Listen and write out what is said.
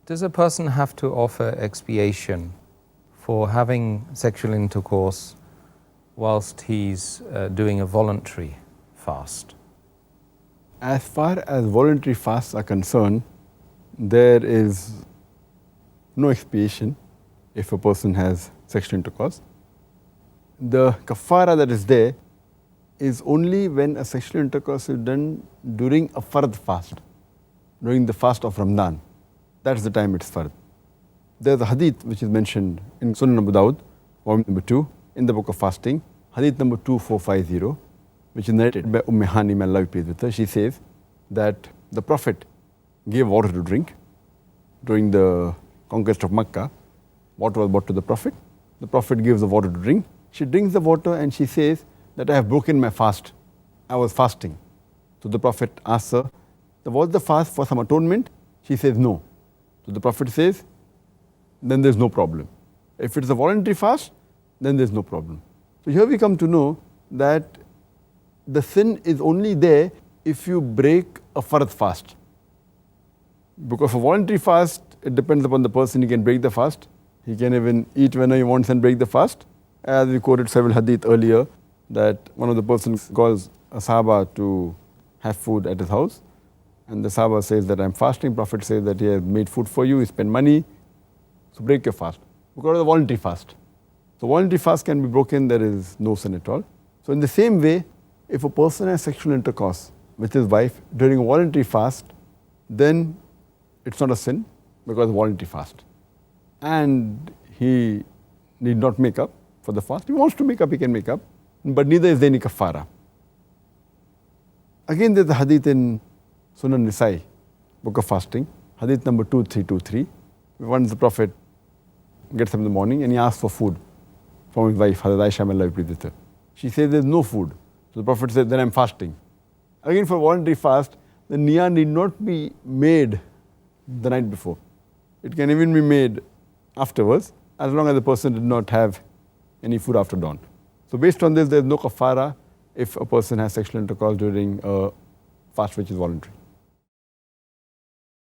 Does a person have to offer expiation for having sexual intercourse whilst he's doing a voluntary fast? As far as voluntary fasts are concerned, there is no expiation if a person has sexual intercourse. The kafara that is there is only when a sexual intercourse is done during a fard fast, during the fast of Ramadan. That's the time it's fard. There's a hadith which is mentioned in Sunan Abu Dawud, volume number 2, in the book of fasting, hadith number 2450, which is narrated by Hani, may Allah be pleased with her. She says that the Prophet gave water to drink during the conquest of Makkah. Water was brought to the Prophet. The Prophet gives the water to drink. She drinks the water and she says that I have broken my fast. I was fasting. So the Prophet asks her, was the fast for some atonement? She says no. So the Prophet says, then there's no problem. If it's a voluntary fast, then there's no problem. So here we come to know that the sin is only there if you break a fard fast. Because for voluntary fast, it depends upon the person. He can break the fast. He can even eat whenever he wants and break the fast. As we quoted several hadith earlier, that one of the persons calls a Sahaba to have food at his house. And the Sahaba says that I'm fasting. Prophet says that he has made food for you, he spent money. So break your fast. Because of the voluntary fast. So voluntary fast can be broken, there is no sin at all. So in the same way, if a person has sexual intercourse with his wife during a voluntary fast, then it's not a sin because voluntary fast. And he need not make up for the fast. If he wants to make up, he can make up. But neither is there any kafara. Again, there's a hadith in Sunan Nisai, book of fasting, hadith number 2323. Once the Prophet gets up in the morning and he asks for food from his wife, Hazrat Aisha, may Allah be pleased with her. She says there's no food. So the Prophet said, then I'm fasting. Again, for voluntary fast, the niyah need not be made the night before. It can even be made afterwards, as long as the person did not have any food after dawn. So based on this, there is no kafara if a person has sexual intercourse during a fast which is voluntary.